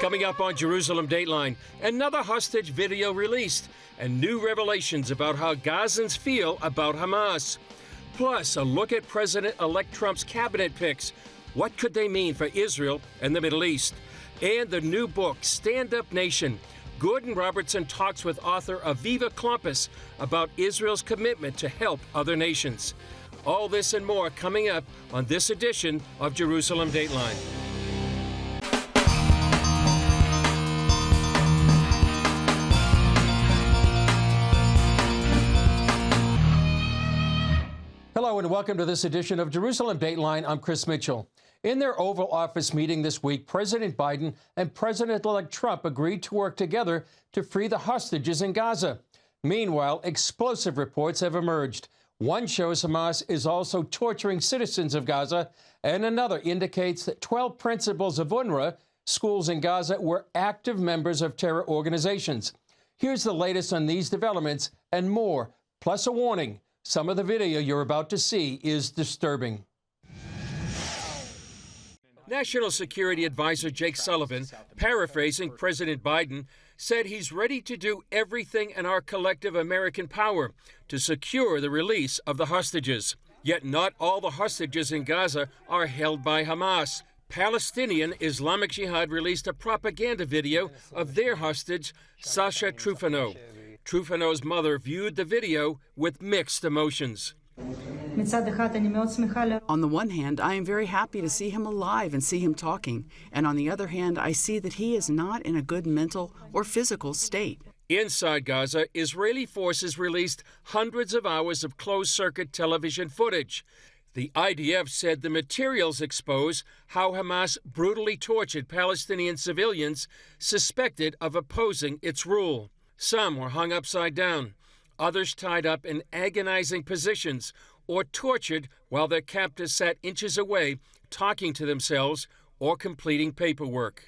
Coming up on Jerusalem Dateline, another hostage video released and new revelations about how Gazans feel about Hamas. Plus, a look at President-elect Trump's cabinet picks. What could they mean for Israel and the Middle East? And the new book, Stand Up Nation. Gordon Robertson talks with author Aviva Klompus about Israel's commitment to help other nations. All this and more coming up on this edition of Jerusalem Dateline. Hello and welcome to this edition of Jerusalem Dateline. I'm Chris Mitchell. In their Oval Office meeting this week, President Biden and President-elect Trump agreed to work together to free the hostages in Gaza. Meanwhile, explosive reports have emerged. One shows Hamas is also torturing citizens of Gaza, and another indicates that 12 principals of UNRWA schools in Gaza were active members of terror organizations. Here's the latest on these developments and more, plus a warning. Some of the video you're about to see is disturbing. National Security Advisor Jake Sullivan, paraphrasing President Biden, said he's ready to do everything in our collective American power to secure the release of the hostages. Yet not all the hostages in Gaza are held by Hamas. Palestinian Islamic Jihad released a propaganda video of their hostage, Sasha Trufano. Trufano's mother viewed the video with mixed emotions. On the one hand, I am very happy to see him alive and see him talking. And on the other hand, I see that he is not in a good mental or physical state. Inside Gaza, Israeli forces released hundreds of hours of closed-circuit television footage. The IDF said the materials expose how Hamas brutally tortured Palestinian civilians suspected of opposing its rule. Some were hung upside down, others tied up in agonizing positions or tortured while their captors sat inches away talking to themselves or completing paperwork.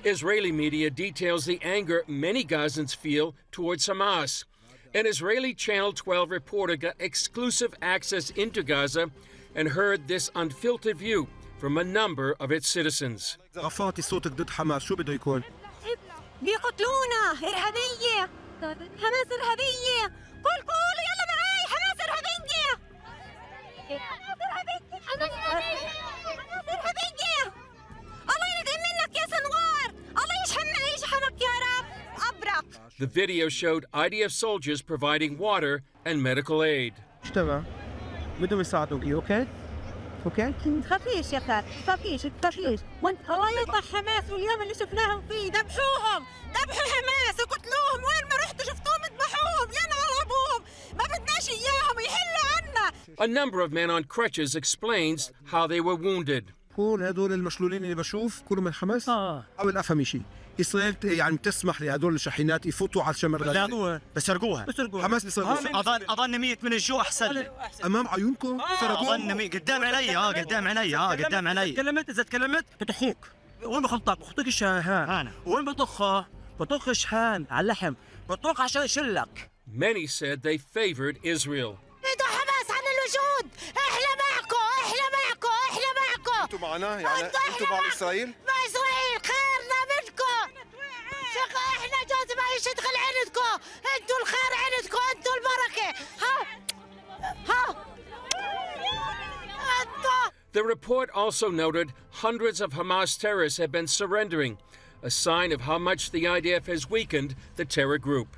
Israeli media details the anger many Gazans feel towards Hamas. An Israeli Channel 12 reporter got exclusive access into Gaza and heard this unfiltered view from a number of its citizens. بيقتلونا إرهابية حماس إرهابية قول يلا معاي حماس إرهابية حماس إرهابية الله ينتقم منك يا سنوار الله يشحنك يا رب أبرق. The video showed IDF soldiers providing water and medical aid. بدهم يساعدوك اوكي تخافيش يا خال تخافيش الله يقطع حماس واليوم اللي شفناهم فيه ذبحوهم ذبحوا حماس وقتلوهم وين ما رحتوا شفتوهم ذبحوهم ينعوا ابوهم ما بدناش اياهم يحلوا عنا. A number of men on crutches explains how they were wounded. كل هدول المشلولين اللي بشوف كلهم من حماس حاول افهم شيء اسرائيل يعني بتسمح لهدول الشاحنات يفوتوا على الشمر غزة بسرقوها حماس بيسرقوها اظن ميت من الجوع احسن امام عيونكم سرقوها اظن قدام عيني قدام عيني اذا تكلمت بطخوك وين بخطك الشاهان وين بطخ الشاهان على اللحم بطخ عشان يشلك. Many said they favored Israel. حماس عن الوجود احنا معكم انتوا معنا يعني انتوا مع اسرائيل خيرنا منكم احنا جوز ما يشتغل عندكم انتوا الخير عندكم انتوا البركه ها The report also noted hundreds of Hamas terrorists have been surrendering, a sign of how much the IDF has weakened the terror group.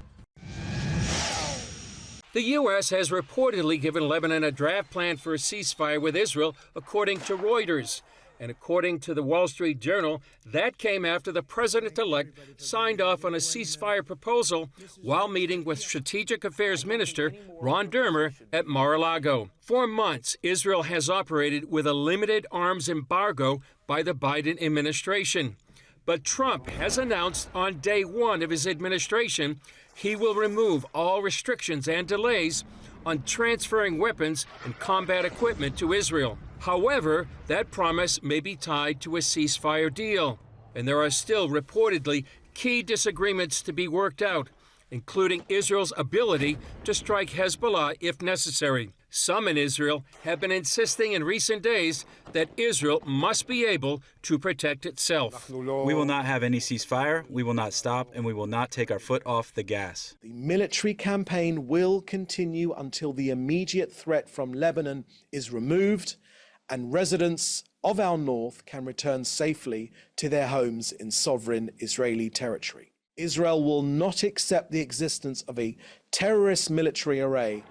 The U.S. has reportedly given Lebanon a draft plan for a ceasefire with Israel, according to Reuters. And according to the Wall Street Journal, that came after the president-elect signed off on a ceasefire proposal while meeting with Strategic Affairs Minister Ron Dermer at Mar-a-Lago. For months, Israel has operated with a limited arms embargo by the Biden administration. But Trump has announced on day one of his administration he will remove all restrictions and delays on transferring weapons and combat equipment to Israel. However, that promise may be tied to a ceasefire deal, and there are still reportedly key disagreements to be worked out, including Israel's ability to strike Hezbollah if necessary. Some in Israel have been insisting in recent days that Israel must be able to protect itself. We will not have any ceasefire, we will not stop, and we will not take our foot off the gas. The military campaign will continue until the immediate threat from Lebanon is removed and residents of our north can return safely to their homes in sovereign Israeli territory. Israel will not accept the existence of a terrorist military array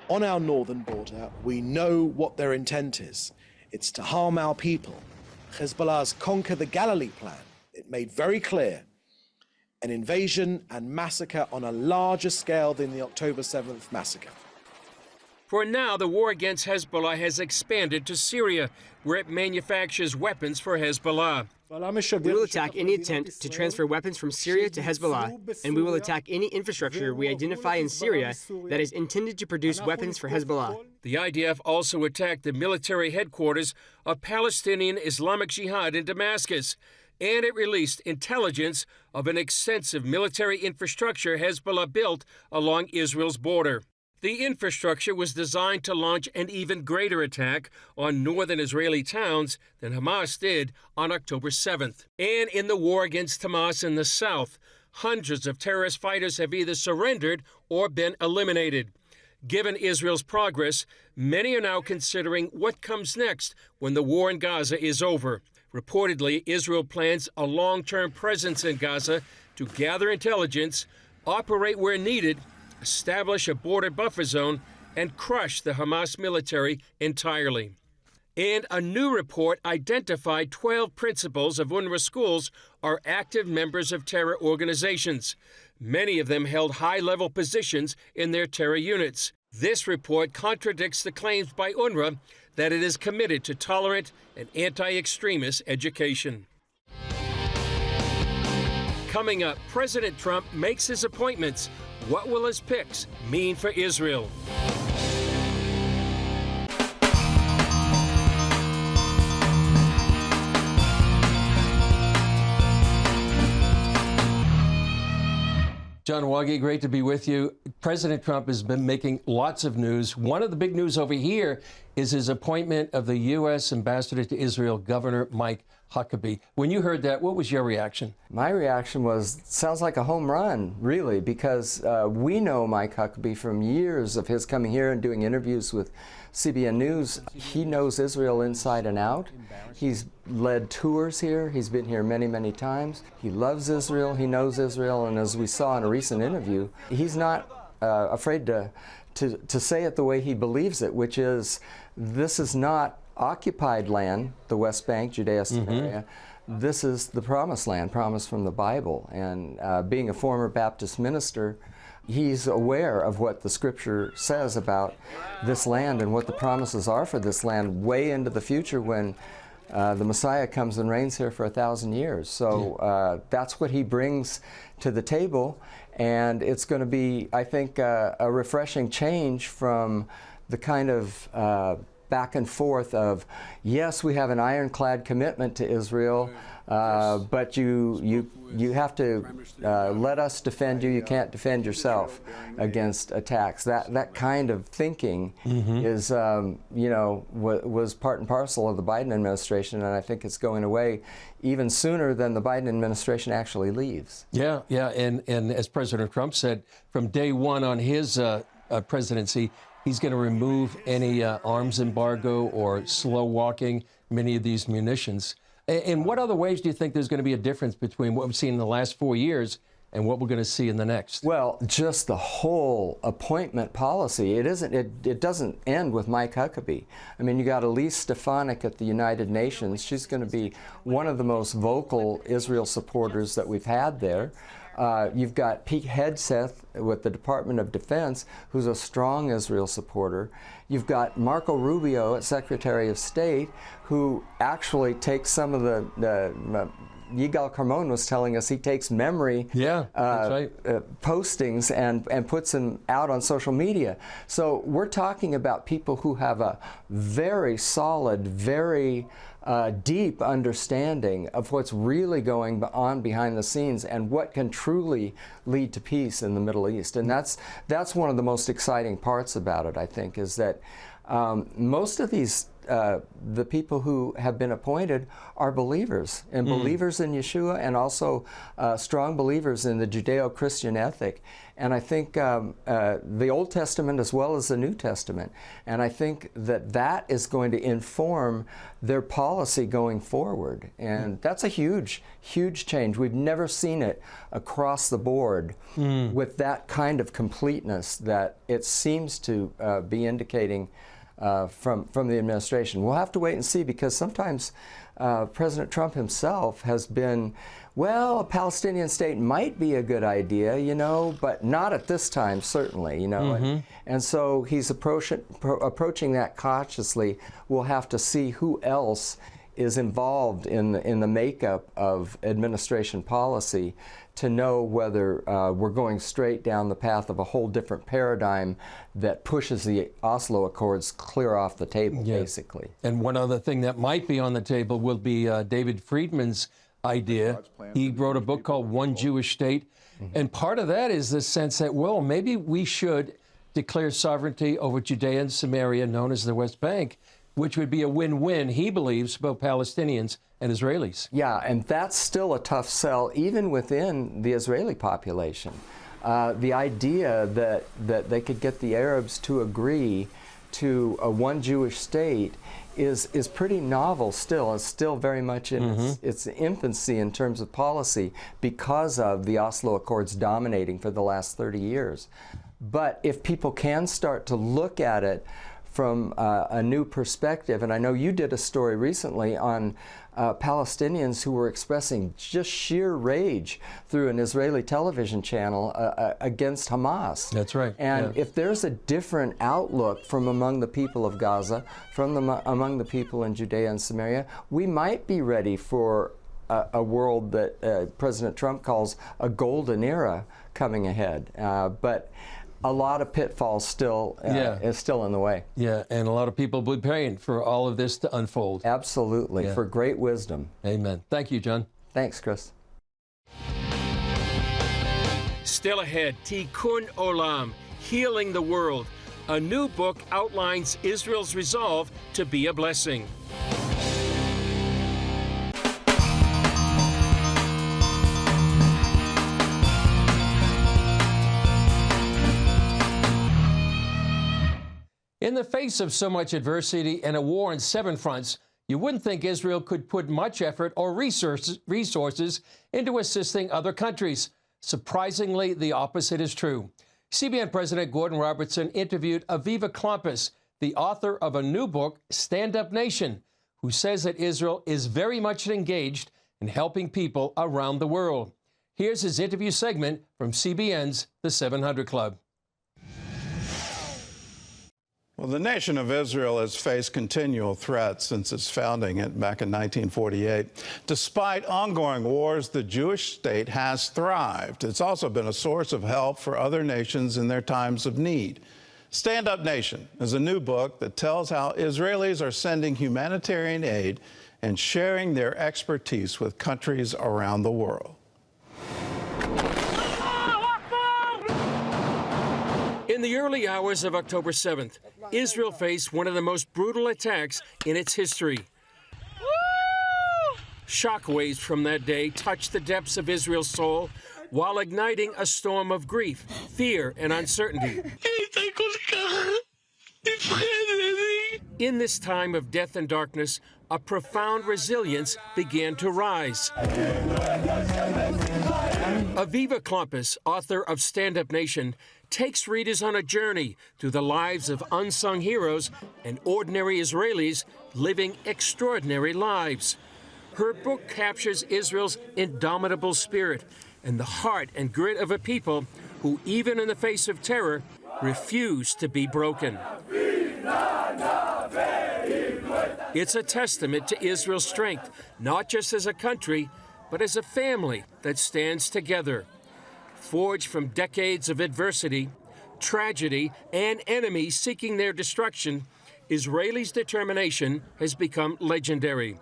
on our northern border. We know what their intent is. It's to harm our people. Hezbollah's Conquer the Galilee plan, it made very clear an invasion and massacre on a larger scale than the October 7th massacre. For now, the war against Hezbollah has expanded to Syria, where it manufactures weapons for Hezbollah. We will attack any attempt to transfer weapons from Syria to Hezbollah, and we will attack any infrastructure we identify in Syria that is intended to produce weapons for Hezbollah. The IDF also attacked the military headquarters of Palestinian Islamic Jihad in Damascus, and it released intelligence of an extensive military infrastructure Hezbollah built along Israel's border. The infrastructure was designed to launch an even greater attack on northern Israeli towns than Hamas did on October 7th. And in the war against Hamas in the south, hundreds of terrorist fighters have either surrendered or been eliminated. Given Israel's progress, many are now considering what comes next when the war in Gaza is over. Reportedly, Israel plans a long-term presence in Gaza to gather intelligence, operate where needed, establish a border buffer zone, and crush the Hamas military entirely. And a new report identified 12 principals of UNRWA schools are active members of terror organizations. Many of them held high-level positions in their terror units. This report contradicts the claims by UNRWA that it is committed to tolerant and anti-extremist education. Coming up, President Trump makes his appointments. What will his picks mean for Israel? John Wage, great to be with you. President Trump has been making lots of news. One of the big news over here is his appointment of the U.S. ambassador to Israel, Governor Mike Huckabee. When you heard that, what was your reaction? My reaction was, sounds like a home run, really, because we know Mike Huckabee from years of his coming here and doing interviews with CBN News. He knows Israel inside and out. He's led tours here. He's been here many, many times. He loves Israel. He knows Israel. And as we saw in a recent interview, he's not afraid to say it the way he believes it, which is, this is not occupied land, the West Bank, Judea, Samaria. This is the promised land, promised from the Bible. And being a former Baptist minister, he's aware of what the scripture says about this land and what the promises are for this land way into the future when the Messiah comes and reigns here for 1,000 years. So that's what he brings to the table. And it's going to be, I think, a refreshing change from the kind of back and forth of, yes, we have an ironclad commitment to Israel, but you have to let us defend you. You can't defend yourself against attacks. That kind of thinking is, was part and parcel of the Biden administration, and I think it's going away even sooner than the Biden administration actually leaves. Yeah, and as President Trump said, from day one on his presidency, he's going to remove any arms embargo or slow walking many of these munitions. In what other ways do you think there's going to be a difference between what we've seen in the last 4 years and what we're going to see in the next? Well, just the whole appointment policy. It doesn't end with Mike Huckabee. I mean, you got Elise Stefanik at the United Nations. She's going to be one of the most vocal Israel supporters that we've had there. You've got Pete Hegseth with the Department of Defense, who's a strong Israel supporter. You've got Marco Rubio at Secretary of State, who actually takes some of the Yigal Carmon was telling us he takes memory postings and puts them out on social media. So we're talking about people who have a very solid, very deep understanding of what's really going on behind the scenes and what can truly lead to peace in the Middle East. And that's one of the most exciting parts about it, I think, is that Most of these, the people who have been appointed are believers, and believers in Yeshua, and also strong believers in the Judeo-Christian ethic. And I think the Old Testament as well as the New Testament. And I think that that is going to inform their policy going forward. And that's a huge, huge change. We've never seen it across the board with that kind of completeness that it seems to be indicating from the administration. We'll have to wait and see, because sometimes President Trump himself has been, well, a Palestinian state might be a good idea, you know, but not at this time, certainly, you know. And so he's approaching that cautiously. We'll have to see who else is involved in the makeup of administration policy to know whether we're going straight down the path of a whole different paradigm that pushes the Oslo Accords clear off the table, basically. And one other thing that might be on the table will be David Friedman's idea. He wrote a book called One Jewish State. And part of that is the sense that, well, maybe we should declare sovereignty over Judea and Samaria, known as the West Bank, which would be a win-win, he believes, both Palestinians and Israelis. Yeah, and that's still a tough sell, even within the Israeli population. The idea that they could get the Arabs to agree to a one Jewish state is pretty novel still. It's still very much in its infancy in terms of policy because of the Oslo Accords dominating for the last 30 years. But if people can start to look at it from a new perspective, and I know you did a story recently on Palestinians who were expressing just sheer rage through an Israeli television channel against Hamas. That's right. And if there's a different outlook from among the people of Gaza, among the people in Judea and Samaria, we might be ready for a world that President Trump calls a golden era coming ahead. But a lot of pitfalls still is still in the way. Yeah, and a lot of people will be praying for all of this to unfold. Absolutely, for great wisdom. Amen. Thank you, John. Thanks, Chris. Still ahead, Tikkun Olam, Healing the World. A new book outlines Israel's resolve to be a blessing. In the face of so much adversity and a war on 7 fronts, you wouldn't think Israel could put much effort or resources into assisting other countries. Surprisingly, the opposite is true. CBN President Gordon Robertson interviewed Aviva Klampus, the author of a new book, Stand Up Nation, who says that Israel is very much engaged in helping people around the world. Here's his interview segment from CBN's The 700 Club. Well, the nation of Israel has faced continual threats since its founding back in 1948. Despite ongoing wars, the Jewish state has thrived. It's also been a source of help for other nations in their times of need. Stand Up Nation is a new book that tells how Israelis are sending humanitarian aid and sharing their expertise with countries around the world. In the early hours of October 7th, Israel faced one of the most brutal attacks in its history. Shockwaves from that day touched the depths of Israel's soul while igniting a storm of grief, fear, and uncertainty. In this time of death and darkness, a profound resilience began to rise. Aviva Klampus, author of Stand Up Nation, takes readers on a journey through the lives of unsung heroes and ordinary Israelis living extraordinary lives. Her book captures Israel's indomitable spirit and the heart and grit of a people who, even in the face of terror, refuse to be broken. It's a testament to Israel's strength, not just as a country, but as a family that stands together. Forged from decades of adversity, tragedy, and enemies seeking their destruction, Israelis' determination has become legendary.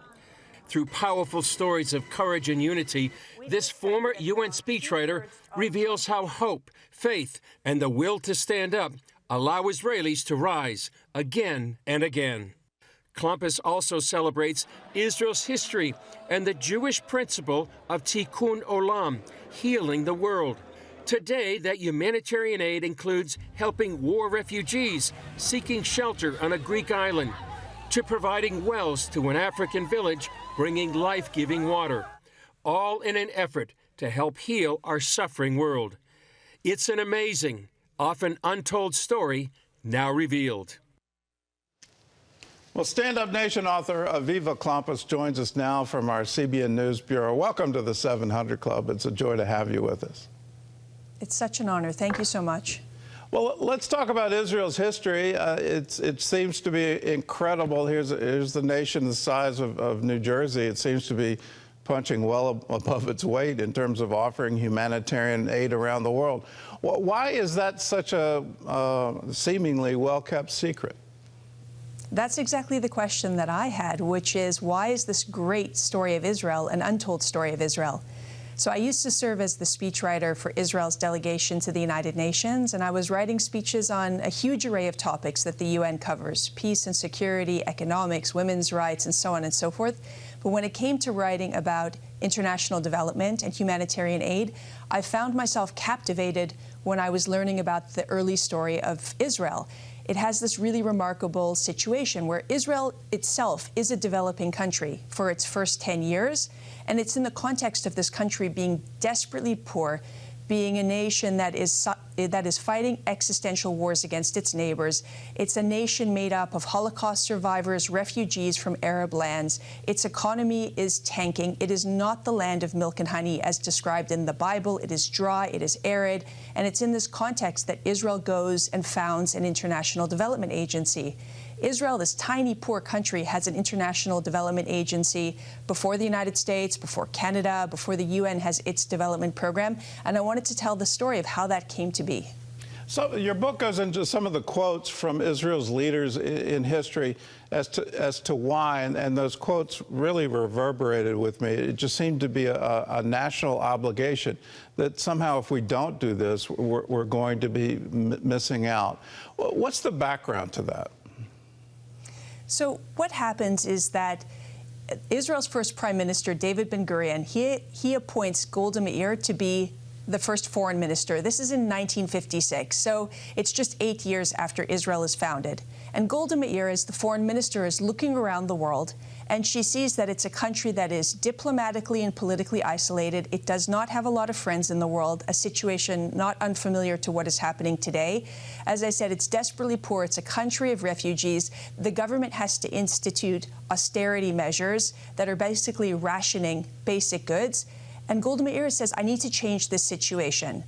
Through powerful stories of courage and unity, this former UN speechwriter reveals how hope, faith, and the will to stand up allow Israelis to rise again and again. Klumpus also celebrates Israel's history and the Jewish principle of tikkun olam, healing the world. Today, that humanitarian aid includes helping war refugees seeking shelter on a Greek island, to providing wells to an African village, bringing life-giving water, all in an effort to help heal our suffering world. It's an amazing, often untold story now revealed. Well, Stand Up Nation author Aviva Klumpus joins us now from our CBN News Bureau. Welcome to the 700 Club. It's a joy to have you with us. It's such an honor. Thank you so much. Well, let's talk about Israel's history. It seems to be incredible. Here's the nation the size of New Jersey. It seems to be punching well above its weight in terms of offering humanitarian aid around the world. Why is that such a seemingly well-kept secret? That's exactly the question that I had, which is, why is this great story of Israel an untold story of Israel? So I used to serve as the speechwriter for Israel's delegation to the United Nations, and I was writing speeches on a huge array of topics that the UN covers: peace and security, economics, women's rights, and so on and so forth. But when it came to writing about international development and humanitarian aid, I found myself captivated when I was learning about the early story of Israel. It has this really remarkable situation where Israel itself is a developing country for its first 10 years, and it's in the context of this country being desperately poor, being a nation that is fighting existential wars against its neighbors. It's a nation made up of Holocaust survivors, refugees from Arab lands. Its economy is tanking. It is not the land of milk and honey as described in the Bible. It is dry, it is arid, and it's in this context that Israel goes and founds an international development agency. Israel, this tiny, poor country, has an international development agency before the United States, before Canada, before the UN has its development program. And I wanted to tell the story of how that came to be. So your book goes into some of the quotes from Israel's leaders in history as to why, and those quotes really reverberated with me. It just seemed to be a national obligation that somehow if we don't do this, we're going to be missing out. What's the background to that? So what happens is that Israel's first prime minister, David Ben-Gurion, he appoints Golda Meir to be the first foreign minister. This is in 1956, so it's just 8 years after Israel is founded. And Golda Meir, as the foreign minister, is looking around the world, and she sees that it's a country that is diplomatically and politically isolated. It does not have a lot of friends in the world, a situation not unfamiliar to what is happening today. As I said, it's desperately poor. It's a country of refugees. The government has to institute austerity measures that are basically rationing basic goods. And Golda Meir says, I need to change this situation.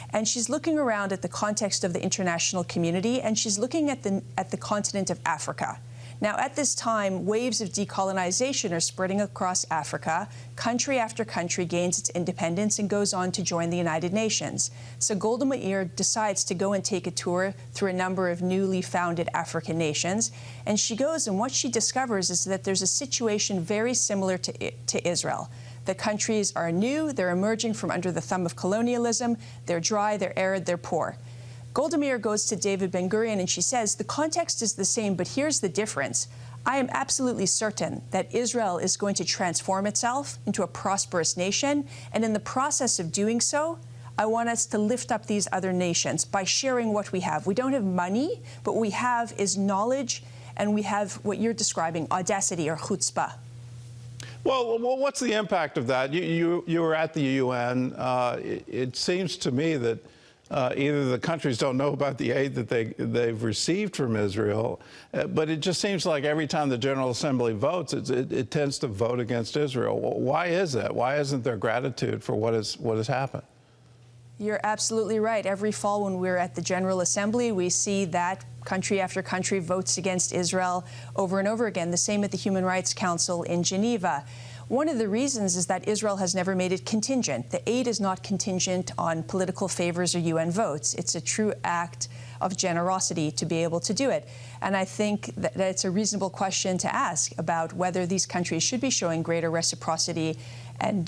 And she's looking around at the context of the international community, and she's looking at the continent of Africa. Now, at this time, waves of decolonization are spreading across Africa. Country after country gains its independence and goes on to join the United Nations. So Golda Meir decides to go and take a tour through a number of newly founded African nations. And she goes, and what she discovers is that there's a situation very similar to Israel. The countries are new, they're emerging from under the thumb of colonialism, they're dry, they're arid, they're poor. Golda Meir goes to David Ben-Gurion and she says, the context is the same, but here's the difference. I am absolutely certain that Israel is going to transform itself into a prosperous nation, and in the process of doing so, I want us to lift up these other nations by sharing what we have. We don't have money, but what we have is knowledge, and we have what you're describing, audacity or chutzpah. Well, what's the impact of that? You were at the UN. It seems to me that either the countries don't know about the aid that they've received from Israel, but it just seems like every time the General Assembly votes, it tends to vote against Israel. Why is that? Why isn't there gratitude for what has happened? You're absolutely right. Every fall when we're at the General Assembly, we see that country after country votes against Israel over and over again. The same at the Human Rights Council in Geneva. One of the reasons is that Israel has never made it contingent. The aid is not contingent on political favors or UN votes. It's a true act of generosity to be able to do it. And I think that it's a reasonable question to ask about whether these countries should be showing greater reciprocity and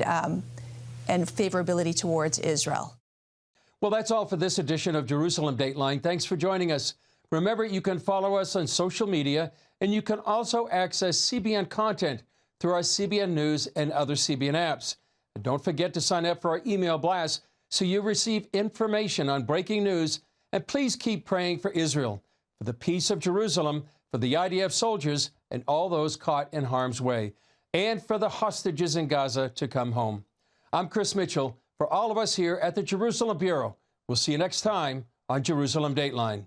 favorability towards Israel. Well, that's all for this edition of Jerusalem Dateline. Thanks for joining us. Remember, you can follow us on social media, and you can also access CBN content through our CBN News and other CBN apps. And don't forget to sign up for our email blast so you receive information on breaking news. And please keep praying for Israel, for the peace of Jerusalem, for the IDF soldiers and all those caught in harm's way, and for the hostages in Gaza to come home. I'm Chris Mitchell. For all of us here at the Jerusalem Bureau, we'll see you next time on Jerusalem Dateline.